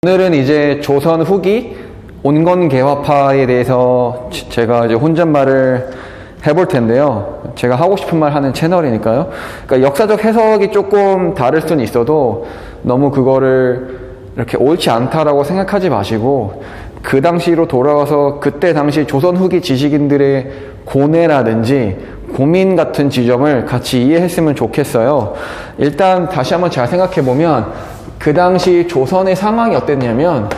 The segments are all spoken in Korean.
오늘은 이제 조선 후기 온건개화파에 대해서 제가 이제 혼잣말을 해볼 텐데요. 제가 하고 싶은 말 하는 채널이니까요. 그러니까 역사적 해석이 조금 다를 수는 있어도 너무 그거를 이렇게 옳지 않다라고 생각하지 마시고 그 당시로 돌아가서 그때 당시 조선 후기 지식인들의 고뇌라든지 고민 같은 지점을 같이 이해했으면 좋겠어요. 일단 다시 한번 잘 생각해보면 그 당시 조선의 상황이 어땠냐면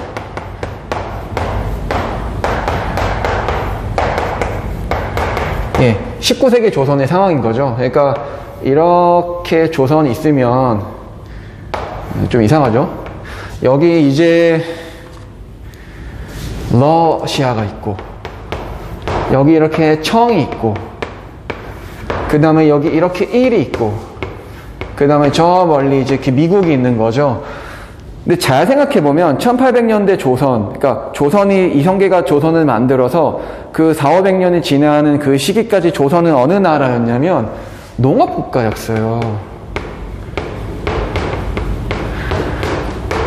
예, 19세기 조선의 상황인 거죠. 그러니까 이렇게 조선이 있으면 좀 이상하죠? 여기 이제 러시아가 있고 여기 이렇게 청이 있고 그 다음에 여기 이렇게 일이 있고 그 다음에 저 멀리 이제 미국이 있는 거죠. 근데 잘 생각해보면 1800년대 조선, 그러니까 조선이 이성계가 조선을 만들어서 그 400~500년이 지나는 그 시기까지 조선은 어느 나라였냐면 농업국가였어요.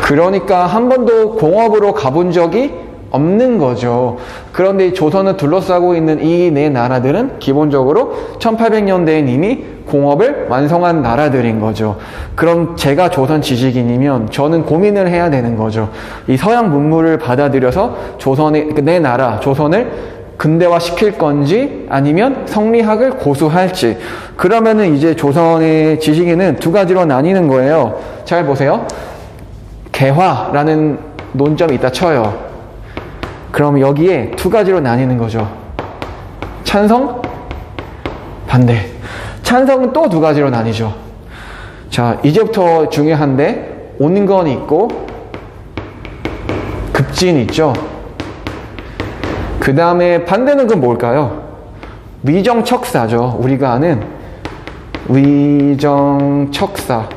그러니까 한 번도 공업으로 가본 적이 없는 거죠. 그런데 조선을 둘러싸고 있는 이 네 나라들은 기본적으로 1800년대엔 이미 공업을 완성한 나라들인 거죠. 그럼 제가 조선 지식인이면 저는 고민을 해야 되는 거죠. 이 서양 문물을 받아들여서 조선의 내 나라 조선을 근대화 시킬 건지 아니면 성리학을 고수할지. 그러면은 이제 조선의 지식인은 두 가지로 나뉘는 거예요. 잘 보세요. 개화라는 논점이 있다 쳐요. 그럼 여기에 두 가지로 나뉘는 거죠. 찬성, 반대. 찬성은 또 두 가지로 나뉘죠. 자, 이제부터 중요한데 온건이 있고 급진이 있죠. 그 다음에 반대는 그건 뭘까요? 위정척사죠. 우리가 아는 위정척사.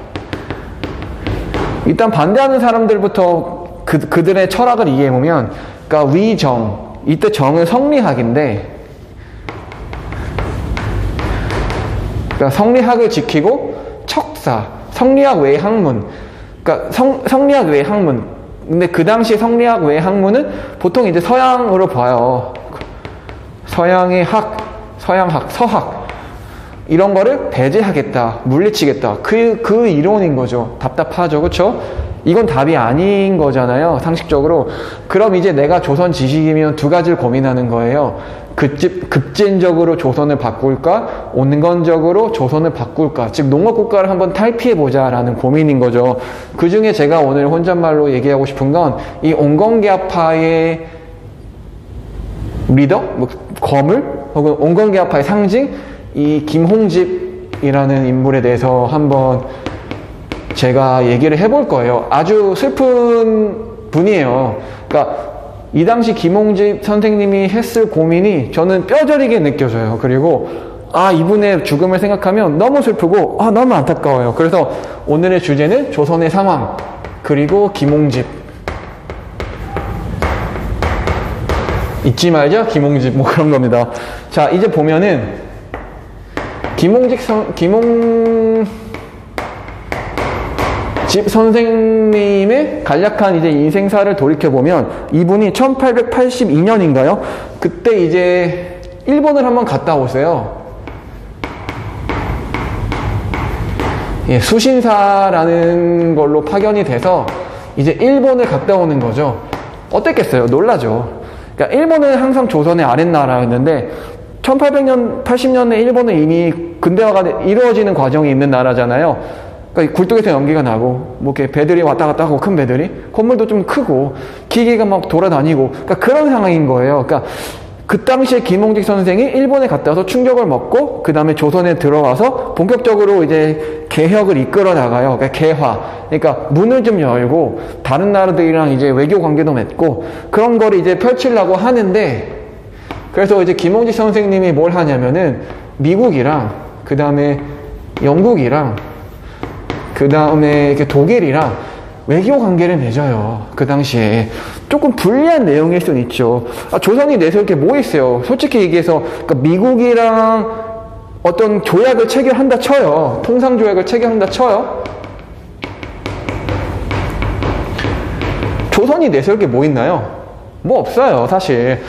일단 반대하는 사람들부터 그들의 철학을 이해해보면, 그러니까 위정, 이때 정은 성리학인데, 그러니까 성리학을 지키고 척사, 성리학 외의 학문. 그러니까 성리학 외의 학문. 근데 그 당시 성리학 외의 학문은 보통 이제 서양으로 봐요. 서양의 서양학, 서학. 이런 거를 배제하겠다, 물리치겠다. 그 이론인 거죠. 답답하죠, 그렇죠? 이건 답이 아닌 거잖아요, 상식적으로. 그럼 이제 내가 조선 지식이면 두 가지를 고민하는 거예요. 급진적으로 조선을 바꿀까? 온건적으로 조선을 바꿀까? 즉 농업국가를 한번 탈피해보자라는 고민인 거죠. 그 중에 제가 오늘 혼잣말로 얘기하고 싶은 건 이 온건개화파의 리더? 거물? 혹은 온건개화파의 상징? 이 김홍집이라는 인물에 대해서 한번 제가 얘기를 해볼 거예요. 아주 슬픈 분이에요. 그러니까 이 당시 김홍집 선생님이 했을 고민이 저는 뼈저리게 느껴져요. 그리고 이분의 죽음을 생각하면 너무 슬프고 너무 안타까워요. 그래서 오늘의 주제는 조선의 상황 그리고 김홍집. 잊지 말자 김홍집, 뭐 그런 겁니다. 자, 이제 보면은 김홍집 선생님의 간략한 이제 인생사를 돌이켜보면 이분이 1882년인가요? 그때 이제 일본을 한번 갔다 오세요. 예, 수신사라는 걸로 파견이 돼서 이제 일본을 갔다 오는 거죠. 어땠겠어요? 놀라죠. 그러니까 일본은 항상 조선의 아랫나라였는데 1800년, 80년에 일본은 이미 근대화가 이루어지는 과정이 있는 나라잖아요. 그러니까 굴뚝에서 연기가 나고, 뭐 이렇게 배들이 왔다 갔다 하고, 큰 배들이. 건물도 좀 크고, 기계가 막 돌아다니고, 그러니까 그런 상황인 거예요. 그러니까 그 당시에 김홍직 선생이 일본에 갔다 와서 충격을 먹고, 그 다음에 조선에 들어와서 본격적으로 이제 개혁을 이끌어 나가요. 그러니까 개화. 그러니까 문을 좀 열고, 다른 나라들이랑 이제 외교 관계도 맺고, 그런 거를 이제 펼치려고 하는데, 그래서 이제 김홍직 선생님이 뭘 하냐면은 미국이랑 그 다음에 영국이랑 그 다음에 독일이랑 외교 관계를 맺어요. 그 당시에 조금 불리한 내용일 수는 있죠. 조선이 내세울 게 뭐 있어요? 솔직히 얘기해서 그러니까 미국이랑 어떤 조약을 체결한다 쳐요. 통상조약을 체결한다 쳐요. 조선이 내세울 게 뭐 있나요? 뭐 없어요, 사실.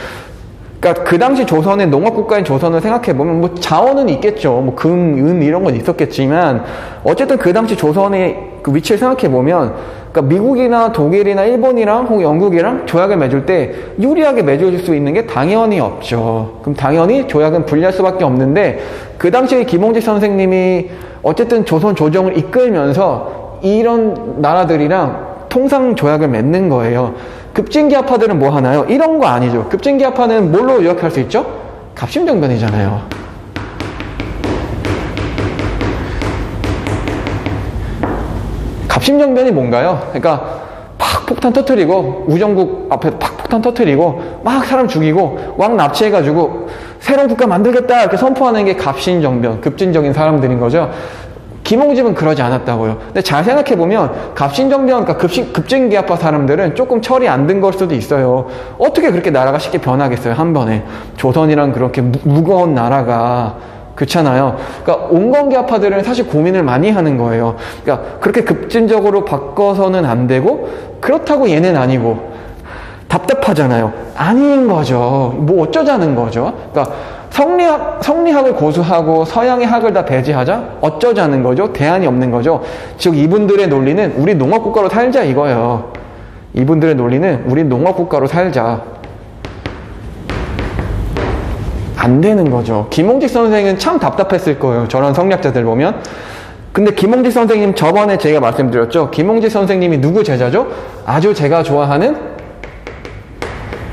그러니까 그 당시 조선의 농업국가인 조선을 생각해보면 뭐 자원은 있겠죠. 뭐 금, 은 이런 건 있었겠지만 어쨌든 그 당시 조선의 그 위치를 생각해보면 그러니까 미국이나 독일이나 일본이랑 혹은 영국이랑 조약을 맺을 때 유리하게 맺을 수 있는 게 당연히 없죠. 그럼 당연히 조약은 불리할 수밖에 없는데 그 당시에 김홍직 선생님이 어쨌든 조선 조정을 이끌면서 이런 나라들이랑 통상 조약을 맺는 거예요. 급진기아파들은 뭐 하나요? 이런 거 아니죠. 급진기아파는 뭘로 요약할 수 있죠? 갑신정변이잖아요. 갑신정변이 뭔가요? 그러니까 팍 폭탄 터뜨리고 우정국 앞에 팍 폭탄 터뜨리고 막 사람 죽이고 왕 납치해가지고 새로운 국가 만들겠다 이렇게 선포하는 게 갑신정변, 급진적인 사람들인 거죠. 김홍집은 그러지 않았다고요. 근데 잘 생각해보면 갑신정변, 그러니까 급진기아파 사람들은 조금 철이 안 든 걸 수도 있어요. 어떻게 그렇게 나라가 쉽게 변하겠어요, 한 번에. 조선이랑 그렇게 무거운 나라가. 그렇잖아요. 그러니까 온건기아파들은 사실 고민을 많이 하는 거예요. 그러니까 그렇게 급진적으로 바꿔서는 안 되고 그렇다고 얘는 아니고 답답하잖아요. 아닌 거죠. 뭐 어쩌자는 거죠. 그러니까 성리학을 고수하고 서양의 학을 다 배제하자? 어쩌자는 거죠? 대안이 없는 거죠. 즉 이분들의 논리는 우리 농업국가로 살자 이거예요. 이분들의 논리는 우리 농업국가로 살자. 안 되는 거죠. 김홍직 선생은 참 답답했을 거예요. 저런 성리학자들 보면. 근데 김홍직 선생님 저번에 제가 말씀드렸죠. 김홍직 선생님이 누구 제자죠? 아주 제가 좋아하는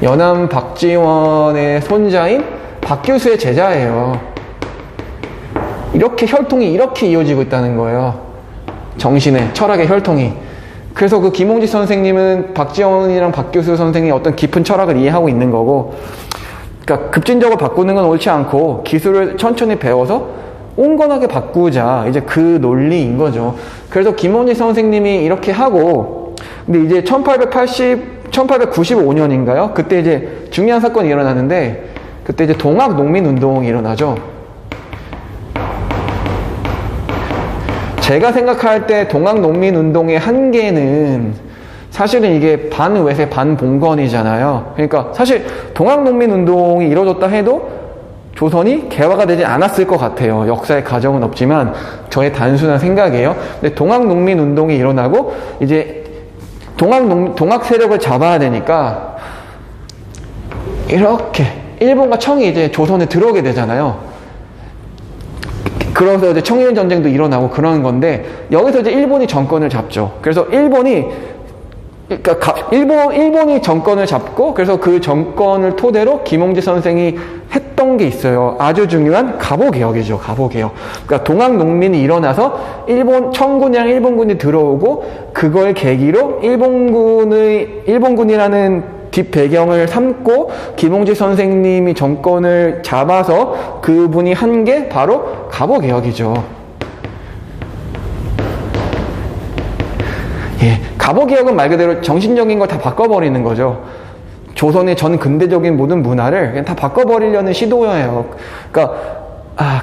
연암 박지원의 손자인 박 교수의 제자예요. 이렇게 혈통이 이렇게 이어지고 있다는 거예요. 정신의, 철학의 혈통이. 그래서 그 김홍직 선생님은 박지원이랑 박 교수 선생의 어떤 깊은 철학을 이해하고 있는 거고, 그러니까 급진적으로 바꾸는 건 옳지 않고 기술을 천천히 배워서 온건하게 바꾸자. 이제 그 논리인 거죠. 그래서 김홍직 선생님이 이렇게 하고, 근데 이제 1895년인가요? 그때 이제 중요한 사건이 일어나는데, 그때 이제 동학농민운동이 일어나죠. 제가 생각할 때 동학농민운동의 한계는 사실은 이게 반외세 반봉건이잖아요. 그러니까 사실 동학농민운동이 이루어졌다 해도 조선이 개화가 되지 않았을 것 같아요. 역사의 가정은 없지만 저의 단순한 생각이에요. 근데 동학농민운동이 일어나고 이제 동학 세력을 잡아야 되니까 이렇게 일본과 청이 이제 조선에 들어오게 되잖아요. 그래서 이제 청일 전쟁도 일어나고 그러는 건데 여기서 이제 일본이 정권을 잡죠. 그래서 일본이 정권을 잡고 그래서 그 정권을 토대로 김홍직 선생이 했던 게 있어요. 아주 중요한 갑오개혁이죠. 갑오개혁. 그러니까 동학농민이 일어나서 청군이랑 일본군이 들어오고 그걸 계기로 일본군이라는 뒷배경을 삼고 김홍직 선생님이 정권을 잡아서 그분이 한 게 바로 갑오개혁이죠. 예, 갑오개혁은 말 그대로 정신적인 걸 다 바꿔버리는 거죠. 조선의 전 근대적인 모든 문화를 그냥 다 바꿔버리려는 시도예요. 그러니까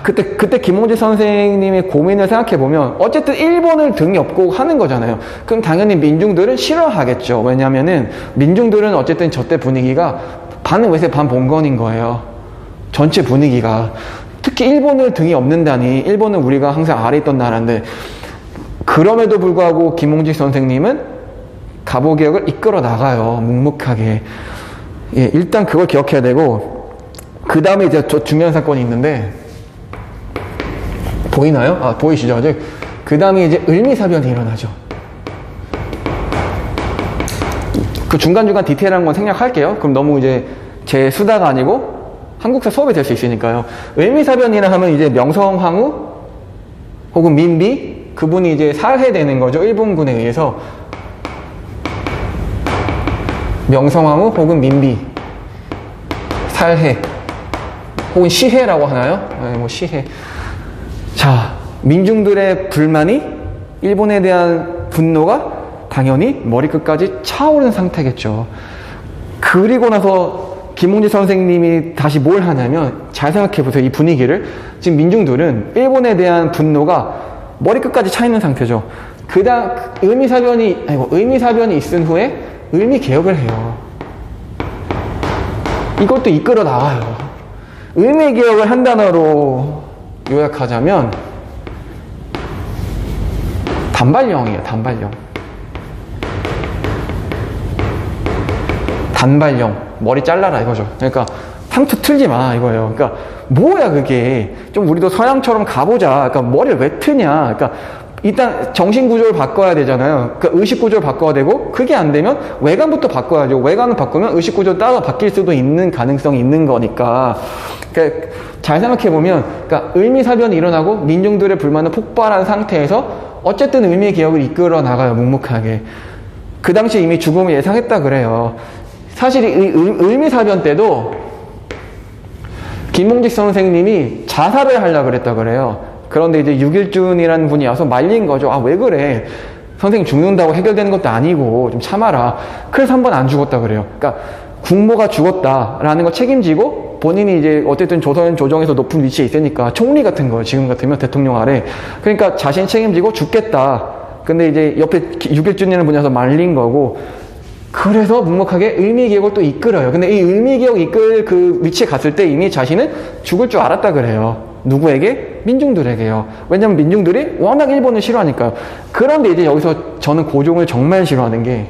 그때 김홍직 선생님의 고민을 생각해보면 어쨌든 일본을 등에 업고 하는 거잖아요. 그럼 당연히 민중들은 싫어하겠죠. 왜냐면은 민중들은 어쨌든 저때 분위기가 반외세 반봉건인 거예요. 전체 분위기가. 특히 일본을 등에 업는다니. 일본은 우리가 항상 아래 있던 나라인데 그럼에도 불구하고 김홍직 선생님은 갑오개혁을 이끌어 나가요. 묵묵하게. 예, 일단 그걸 기억해야 되고 그 다음에 이제 저 중요한 사건이 있는데 보이나요? 보이시죠? 아직? 그 다음에 이제 을미사변이 일어나죠. 그 중간중간 디테일한 건 생략할게요. 그럼 너무 이제 제 수다가 아니고 한국사 수업이 될 수 있으니까요. 을미사변이라 하면 이제 명성황후 혹은 민비 그분이 이제 살해되는 거죠. 일본군에 의해서. 명성황후 혹은 민비 살해 혹은 시해라고 하나요? 네, 뭐 시해. 자, 민중들의 불만이 일본에 대한 분노가 당연히 머리끝까지 차오른 상태겠죠. 그리고 나서 김홍직 선생님이 다시 뭘 하냐면 잘 생각해보세요. 이 분위기를. 지금 민중들은 일본에 대한 분노가 머리끝까지 차 있는 상태죠. 의미사변이 있은 후에 을미개혁을 해요. 이것도 이끌어 나가요. 을미개혁을 한 단어로 요약하자면 단발령이에요. 단발령. 머리 잘라라 이거죠. 그러니까 상투 틀지 마 이거예요. 그러니까 뭐야 그게. 좀 우리도 서양처럼 가보자. 그러니까 머리를 왜 트냐. 그러니까 일단 정신구조를 바꿔야 되잖아요. 그러니까 의식구조를 바꿔야 되고, 그게 안 되면 외관부터 바꿔야죠. 외관을 바꾸면 의식구조 따라 바뀔 수도 있는 가능성이 있는 거니까. 그러니까 잘 생각해보면, 그러니까 을미사변이 일어나고 민중들의 불만은 폭발한 상태에서 어쨌든 을미개혁을 이끌어 나가요. 묵묵하게. 그 당시 이미 죽음을 예상했다 그래요. 사실 이 을미사변 때도 김몽직 선생님이 자살을 하려고 그랬다 그래요. 그런데 이제 육일준이라는 분이 와서 말린 거죠. 아, 왜 그래? 선생님 죽는다고 해결되는 것도 아니고 좀 참아라. 그래서 한 번 안 죽었다 그래요. 그러니까 국모가 죽었다라는 거 책임지고 본인이 이제 어쨌든 조선 조정에서 높은 위치에 있으니까 총리 같은 거예요. 지금 같으면 대통령 아래. 그러니까 자신 책임지고 죽겠다. 근데 이제 옆에 육일준이라는 분이 와서 말린 거고, 그래서 묵묵하게 을미개혁을 또 이끌어요. 근데 이 을미개혁 이끌 그 위치에 갔을 때 이미 자신은 죽을 줄 알았다 그래요. 누구에게? 민중들에게요. 왜냐면 민중들이 워낙 일본을 싫어하니까요. 그런데 이제 여기서 저는 고종을 정말 싫어하는 게,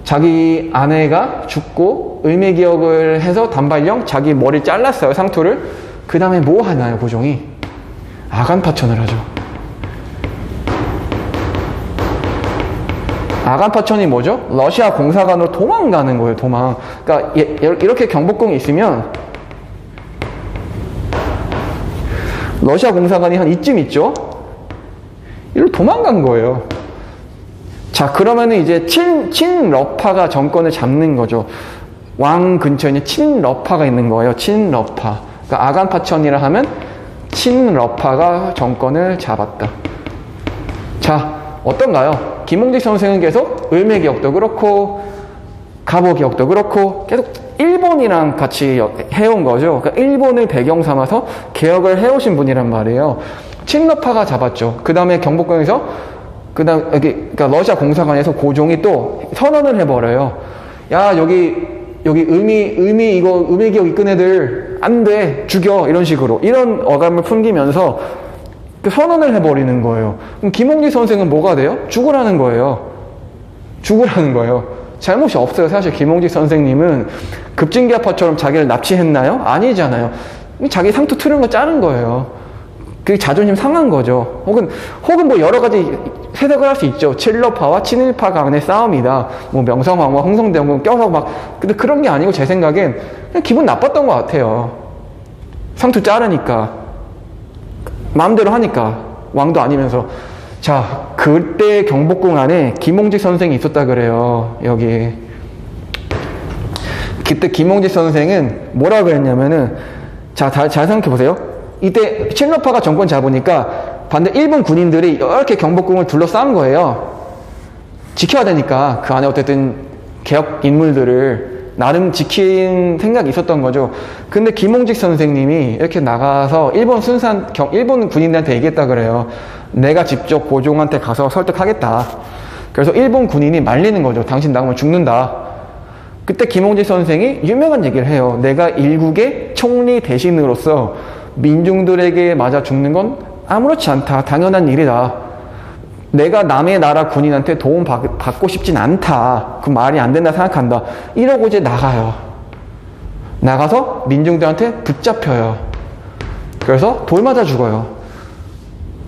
자기 아내가 죽고 을미개혁을 해서 단발령, 자기 머리 잘랐어요. 상투를. 그 다음에 뭐 하나요, 고종이? 아간파천을 하죠. 아간파천이 뭐죠? 러시아 공사관으로 도망가는 거예요, 도망. 그러니까 이렇게 경복궁이 있으면 러시아 공사관이 한 이쯤 있죠? 이리로 도망간 거예요. 자, 그러면은 이제 친러파가 정권을 잡는 거죠. 왕 근처에 있는 친러파가 있는 거예요. 친러파. 그러니까 아간파천이라 하면 친러파가 정권을 잡았다. 자, 어떤가요? 김몽직 선생은 계속 을미개혁도 그렇고 갑오개혁도 그렇고 계속 일본이랑 같이 해온 거죠. 그러니까 일본을 배경 삼아서 개혁을 해오신 분이란 말이에요. 친러파가 잡았죠. 그 다음에 경복궁에서 그러니까 러시아 공사관에서 고종이 또 선언을 해버려요. 야, 여기 을미개혁 이끈 애들 안 돼, 죽여, 이런 식으로 이런 어감을 풍기면서 선언을 해버리는 거예요. 그럼 김몽직 선생은 뭐가 돼요? 죽으라는 거예요. 잘못이 없어요. 사실 김몽직 선생님은 급진계파처럼 자기를 납치했나요? 아니잖아요. 자기 상투 트는 거 자른 거예요. 그게 자존심 상한 거죠. 혹은 뭐 여러 가지 해석을 할 수 있죠. 친러파와 친일파 간의 싸움이다. 뭐 명성황후와 홍성대왕 껴서 근데 그런 게 아니고 제 생각엔 그냥 기분 나빴던 것 같아요. 상투 자르니까. 마음대로 하니까. 왕도 아니면서. 자, 그때 경복궁 안에 김몽직 선생이 있었다 그래요. 여기. 그때 김몽직 선생은 뭐라 그랬냐면은, 자, 잘 생각해 보세요. 이때 친러파가 정권 잡으니까 반대 일본 군인들이 이렇게 경복궁을 둘러싼 거예요. 지켜야 되니까. 그 안에 어쨌든 개혁 인물들을 나름 지킨 생각이 있었던 거죠. 근데 김몽직 선생님이 이렇게 나가서 일본 군인들한테 얘기했다 그래요. 내가 직접 고종한테 가서 설득하겠다. 그래서 일본 군인이 말리는 거죠. 당신 나가면 죽는다. 그때 김몽직 선생이 유명한 얘기를 해요. 내가 일국의 총리 대신으로서 민중들에게 맞아 죽는 건 아무렇지 않다. 당연한 일이다. 내가 남의 나라 군인한테 도움 받고 싶진 않다. 그 말이 안 된다 생각한다. 이러고 이제 나가요. 나가서 민중들한테 붙잡혀요. 그래서 돌 맞아 죽어요.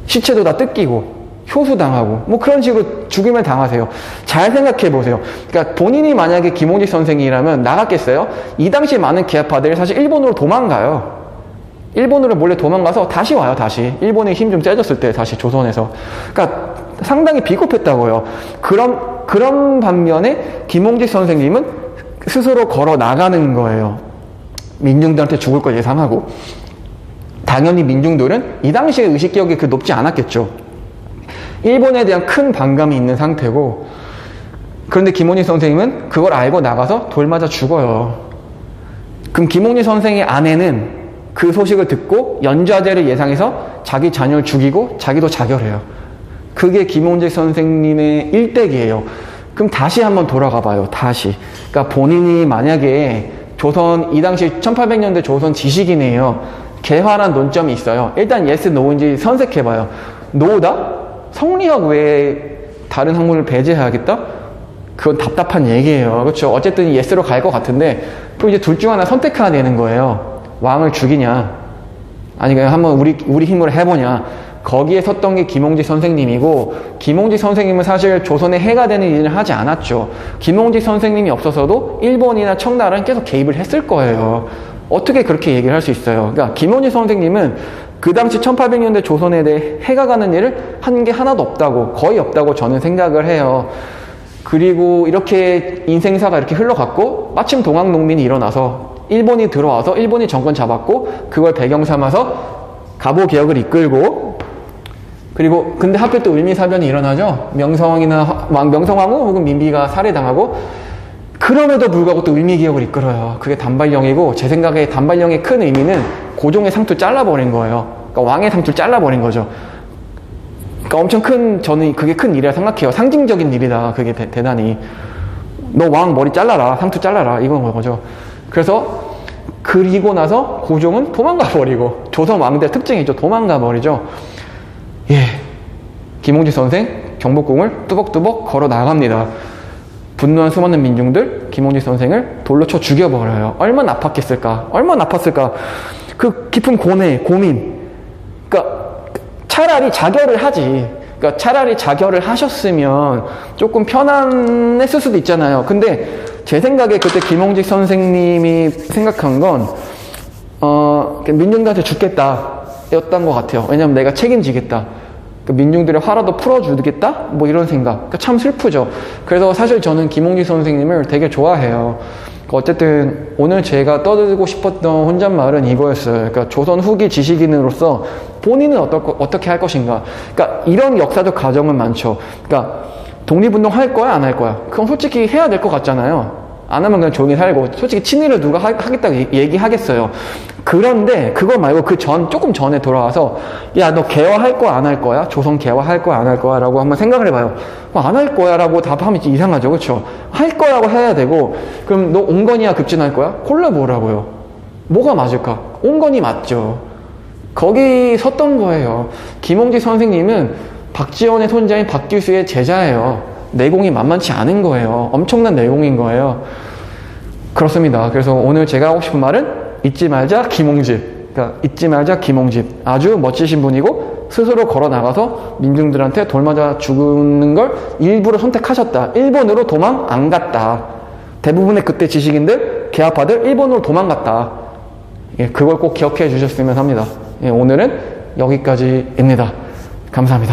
시체도 다 뜯기고 효수당하고 뭐 그런 식으로 죽임을 당하세요. 잘 생각해 보세요. 그러니까 본인이 만약에 김몽직 선생이라면 나갔겠어요? 이 당시 많은 계파들이 사실 일본으로 도망가요. 일본으로 몰래 도망가서 다시 와요. 다시 일본의 힘 좀 세졌을 때 다시 조선에서. 그러니까 상당히 비겁했다고요. 그런 반면에 김몽직 선생님은 스스로 걸어 나가는 거예요. 민중들한테 죽을 걸 예상하고. 당연히 민중들은 이 당시에 의식기억이 높지 않았겠죠. 일본에 대한 큰 반감이 있는 상태고. 그런데 김몽직 선생님은 그걸 알고 나가서 돌 맞아 죽어요. 그럼 김몽직 선생의 아내는 그 소식을 듣고 연좌제를 예상해서 자기 자녀를 죽이고 자기도 자결해요. 그게 김몽직 선생님의 일대기예요. 그럼 다시 한번 돌아가 봐요. 다시. 그러니까 본인이 만약에 조선, 이 당시 1800년대 조선 지식인이에요. 개화란 논점이 있어요. 일단 yes, no인지 선색해봐요. no다? 성리학 외에 다른 학문을 배제해야겠다? 그건 답답한 얘기예요. 그렇죠? 어쨌든 yes로 갈 것 같은데, 그럼 이제 둘 중 하나 선택해야 되는 거예요. 왕을 죽이냐? 아니, 그냥 한번 우리 힘으로 해보냐? 거기에 섰던 게 김홍지 선생님이고, 김홍지 선생님은 사실 조선에 해가 되는 일을 하지 않았죠. 김홍지 선생님이 없어서도 일본이나 청나라는 계속 개입을 했을 거예요. 어떻게 그렇게 얘기를 할 수 있어요? 그러니까 김홍지 선생님은 그 당시 1800년대 조선에 대해 해가 가는 일을 한 게 하나도 없다고, 거의 없다고 저는 생각을 해요. 그리고 이렇게 인생사가 이렇게 흘러갔고, 마침 동학농민이 일어나서 일본이 들어와서 일본이 정권 잡았고, 그걸 배경 삼아서 갑오개혁을 이끌고, 그리고 근데 하필 또 을미사변이 일어나죠. 명성황후 혹은 민비가 살해당하고, 그럼에도 불구하고 또 을미개혁을 이끌어요. 그게 단발령이고, 제 생각에 단발령의 큰 의미는 고종의 상투 잘라버린 거예요. 그러니까 왕의 상투 잘라버린 거죠. 그러니까 엄청 저는 그게 큰 일이라 생각해요. 상징적인 일이다. 그게 대단히. 너 왕 머리 잘라라. 상투 잘라라. 이건 거죠. 그래서 그리고 나서 고종은 도망가 버리고, 조선 왕들 특징이죠. 도망가 버리죠. 예. 김홍지 선생 경복궁을 뚜벅뚜벅 걸어 나갑니다. 분노한 수많은 민중들 김홍지 선생을 돌로 쳐 죽여버려요. 얼마나 아팠겠을까? 얼마나 아팠을까? 그 깊은 고민. 그러니까 차라리 자결을 하지. 그러니까 차라리 자결을 하셨으면 조금 편안했을 수도 있잖아요. 근데 제 생각에 그때 김홍지 선생님이 생각한 건 민중들한테 죽겠다 였던 것 같아요. 왜냐면 내가 책임지겠다. 민중들의 화라도 풀어주겠다? 뭐 이런 생각. 그러니까 참 슬프죠. 그래서 사실 저는 김홍지 선생님을 되게 좋아해요. 어쨌든 오늘 제가 떠들고 싶었던 혼잣말은 이거였어요. 그러니까 조선 후기 지식인으로서 본인은 어떻게 할 것인가. 그러니까 이런 역사적 과정은 많죠. 그러니까 독립운동 할 거야, 안 할 거야? 그건 솔직히 해야 될 것 같잖아요. 안 하면 그냥 조용히 살고, 솔직히 친일을 누가 하겠다고 얘기하겠어요. 그런데 그거 말고 조금 전에 돌아와서, 야, 너 개화할 거야, 안 할 거야? 조선 개화할 거야, 안 할 거야? 라고 한번 생각을 해봐요. 안 할 거야 라고 답하면 이상하죠. 그쵸? 할 거라고 해야 되고, 그럼 너 온건이야 급진할 거야? 콜라 뭐라고요? 뭐가 맞을까? 온건이 맞죠. 거기 섰던 거예요. 김홍지 선생님은 박지원의 손자인 박기수의 제자예요. 내공이 만만치 않은 거예요. 엄청난 내공인 거예요. 그렇습니다. 그래서 오늘 제가 하고 싶은 말은 잊지 말자 김홍집. 그러니까 잊지 말자 김홍집. 아주 멋지신 분이고 스스로 걸어 나가서 민중들한테 돌 맞아 죽는 걸 일부러 선택하셨다. 일본으로 도망 안 갔다. 대부분의 그때 지식인들, 개화파들 일본으로 도망갔다. 예, 그걸 꼭 기억해 주셨으면 합니다. 예, 오늘은 여기까지입니다. 감사합니다.